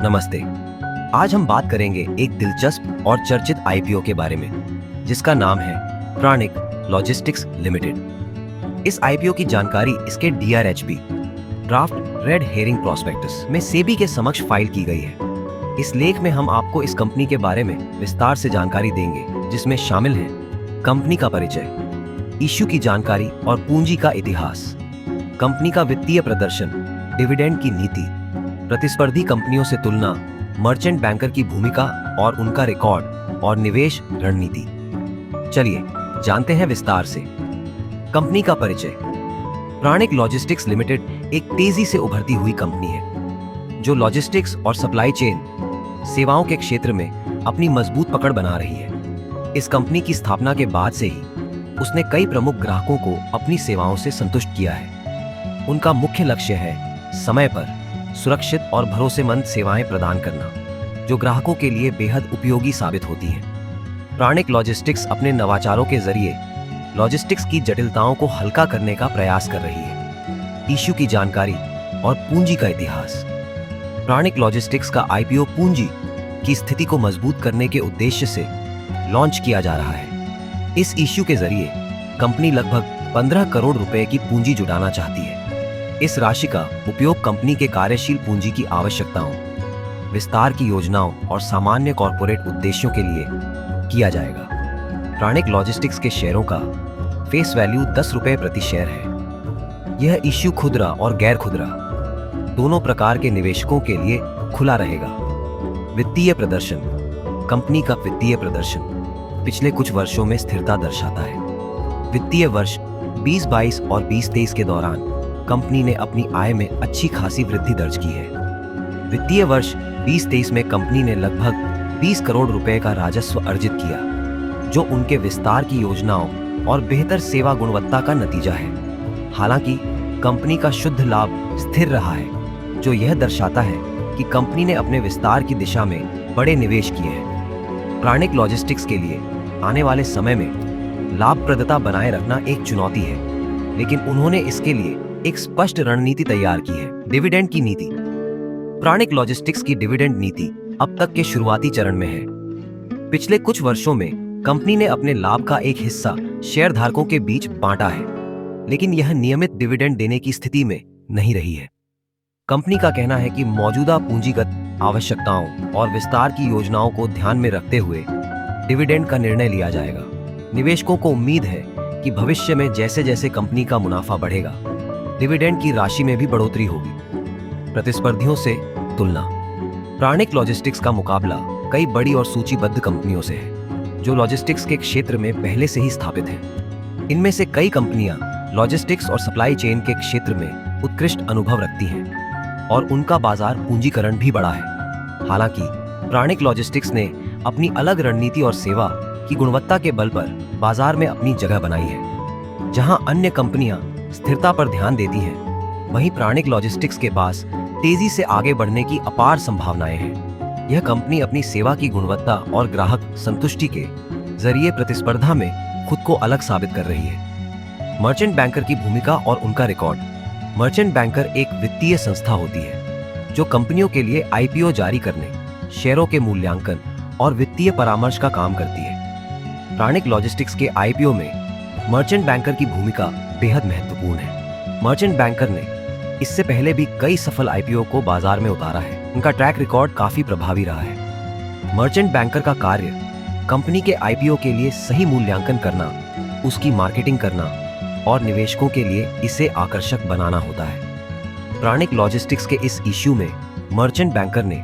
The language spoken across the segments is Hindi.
नमस्ते। आज हम बात करेंगे एक दिलचस्प और चर्चित आईपीओ के बारे में जिसका नाम है प्राणिक लॉजिस्टिक्स लिमिटेड। इस आईपीओ की जानकारी इसके DRHP draft red herring prospectus में सेबी के समक्ष फाइल की गई है। इस लेख में हम आपको इस कंपनी के बारे में विस्तार से जानकारी देंगे, जिसमें शामिल है कंपनी का परिचय, इश्यू की जानकारी और पूंजी का इतिहास, कंपनी का वित्तीय प्रदर्शन, डिविडेंड की नीति, प्रतिस्पर्धी कंपनियों से तुलना, मर्चेंट बैंकर की भूमिका और उनका रिकॉर्ड और निवेश रणनीति। चलिए जानते हैं विस्तार से। कंपनी का परिचय। प्राणिक लॉजिस्टिक्स लिमिटेड एक तेजी से उभरती हुई कंपनी है जो लॉजिस्टिक्स और सप्लाई चेन सेवाओं के क्षेत्र में अपनी मजबूत पकड़ बना रही है। इस कंपनी की स्थापना के बाद से ही उसने कई प्रमुख ग्राहकों को अपनी सेवाओं से संतुष्ट किया है। उनका मुख्य लक्ष्य है समय पर सुरक्षित और भरोसेमंद सेवाएं प्रदान करना, जो ग्राहकों के लिए बेहद उपयोगी साबित होती हैं। प्राणिक लॉजिस्टिक्स अपने नवाचारों के जरिए लॉजिस्टिक्स की जटिलताओं को हल्का करने का प्रयास कर रही है। इश्यू की जानकारी और पूंजी का इतिहास। प्राणिक लॉजिस्टिक्स का आईपीओ पूंजी की स्थिति को मजबूत करने के उद्देश्य से लॉन्च किया जा रहा है। इस इश्यू के जरिए कंपनी लगभग 15 करोड़ रुपए की पूंजी जुटाना चाहती है। इस राशि का उपयोग कंपनी के कार्यशील पूंजी की आवश्यकताओं, विस्तार की योजनाओं और सामान्य कॉर्पोरेट उद्देश्यों के लिए किया जाएगा। प्राणिक लॉजिस्टिक्स के शेयरों का फेस वैल्यू 10 रुपए प्रति शेयर है। यह इश्यू खुदरा और गैर खुदरा दोनों प्रकार के निवेशकों के लिए खुला रहेगा। वित्तीय प्रदर्शन। कंपनी का वित्तीय प्रदर्शन पिछले कुछ वर्षों में स्थिरता दर्शाता है। वित्तीय वर्ष 2022 और 2023 के दौरान कंपनी ने अपनी आय में अच्छी खासी वृद्धि दर्ज की है। वित्तीय वर्ष 2023 में कंपनी ने लगभग 20 करोड़ रुपए का राजस्व अर्जित किया, जो उनके विस्तार की योजनाओं और बेहतर सेवा गुणवत्ता का नतीजा है। हालांकि कंपनी का शुद्ध लाभ स्थिर रहा है, जो यह दर्शाता है कि कंपनी ने अपने विस्तार की दिशा में बड़े निवेश किए हैं। प्राणिक लॉजिस्टिक्स के लिए आने वाले समय में लाभप्रदता बनाए रखना एक चुनौती है, लेकिन उन्होंने इसके लिए एक स्पष्ट रणनीति तैयार की है। डिविडेंड की नीति। प्राणिक लॉजिस्टिक्स की डिविडेंड नीति अब तक के शुरुआती चरण में है। पिछले कुछ वर्षों में कंपनी ने अपने लाभ का एक हिस्सा शेयरधारकों के बीच बांटा है, लेकिन यह नियमित डिविडेंड देने की स्थिति में नहीं रही है। कंपनी का कहना है कि मौजूदा पूंजीगत आवश्यकताओं और विस्तार की योजनाओं को ध्यान में रखते हुए डिविडेंड का निर्णय लिया जाएगा। निवेशकों को उम्मीद है कि भविष्य में जैसे जैसे कंपनी का मुनाफा बढ़ेगा, डिविडेंड की राशि में भी बढ़ोतरी होगी। प्रतिस्पर्धियों से तुलना। प्राणिक लॉजिस्टिक्स का मुकाबला कई बड़ी और सूचीबद्ध कंपनियों से है, जो लॉजिस्टिक्स के क्षेत्र में पहले से ही स्थापित हैं। इनमें से कई कंपनियां लॉजिस्टिक्स और सप्लाई चेन के क्षेत्र में उत्कृष्ट अनुभव रखती हैं और उनका बाजार पूंजीकरण भी बढ़ा है। हालांकि प्राणिक लॉजिस्टिक्स ने अपनी अलग रणनीति और सेवा की गुणवत्ता के बल पर बाजार में अपनी जगह बनाई है। जहां अन्य कंपनियां स्थिरता पर ध्यान देती हैं, वहीं प्राणिक लॉजिस्टिक्स के पास तेजी से आगे बढ़ने की अपार संभावनाएं हैं। यह कंपनी अपनी सेवा की गुणवत्ता और ग्राहक संतुष्टि के जरिए प्रतिस्पर्धा में खुद को अलग साबित कर रही है। मर्चेंट बैंकर की भूमिका और उनका रिकॉर्ड। मर्चेंट बैंकर एक वित्तीय संस्था होती है जो कंपनियों के लिए आईपीओ जारी करने, शेयरों के मूल्यांकन और वित्तीय परामर्श का काम करती है। प्राणिक लॉजिस्टिक्स के आईपीओ में मर्चेंट बैंकर की भूमिका बेहद महत्वपूर्ण है। मर्चेंट बैंकर ने इससे पहले भी कई सफल आईपीओ को बाजार में उतारा है। उनका ट्रैक रिकॉर्ड काफी प्रभावी रहा है। मर्चेंट बैंकर का कार्य कंपनी के आईपीओ के लिए सही मूल्यांकन करना, उसकी मार्केटिंग करना और निवेशकों के लिए इसे आकर्षक बनाना होता है। प्राणिक लॉजिस्टिक्स के इस इश्यू में मर्चेंट बैंकर ने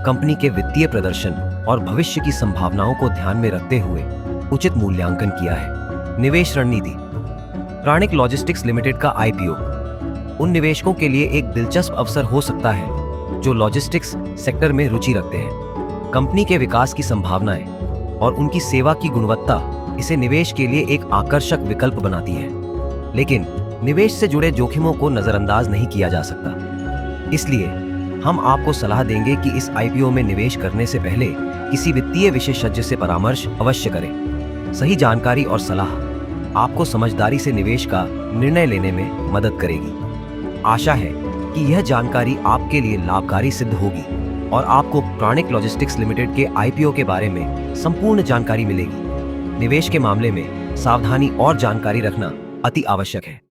कंपनी के वित्तीय प्रदर्शन और भविष्य की संभावनाओं को ध्यान में रखते हुए उचित मूल्यांकन किया है। निवेश रणनीति। प्राणिक लॉजिस्टिक्स लिमिटेड का आईपीओ उन निवेशकों के लिए एक दिलचस्प अवसर हो सकता है जो लॉजिस्टिक्स सेक्टर में रुचि रखते हैं। कंपनी के विकास की संभावनाएं और उनकी सेवा की गुणवत्ता इसे निवेश के लिए एक आकर्षक विकल्प बनाती है, लेकिन निवेश से जुड़े जोखिमों को नजरअंदाज नहीं किया जा सकता। इसलिए हम आपको सलाह देंगे कि इस आईपीओ में निवेश करने से पहले किसी वित्तीय विशेषज्ञ से परामर्श अवश्य करें। सही जानकारी और सलाह आपको समझदारी से निवेश का निर्णय लेने में मदद करेगी। आशा है कि यह जानकारी आपके लिए लाभकारी सिद्ध होगी। और आपको प्राणिक लॉजिस्टिक्स लिमिटेड के आईपीओ के बारे में संपूर्ण जानकारी मिलेगी। निवेश के मामले में सावधानी और जानकारी रखना अति आवश्यक है।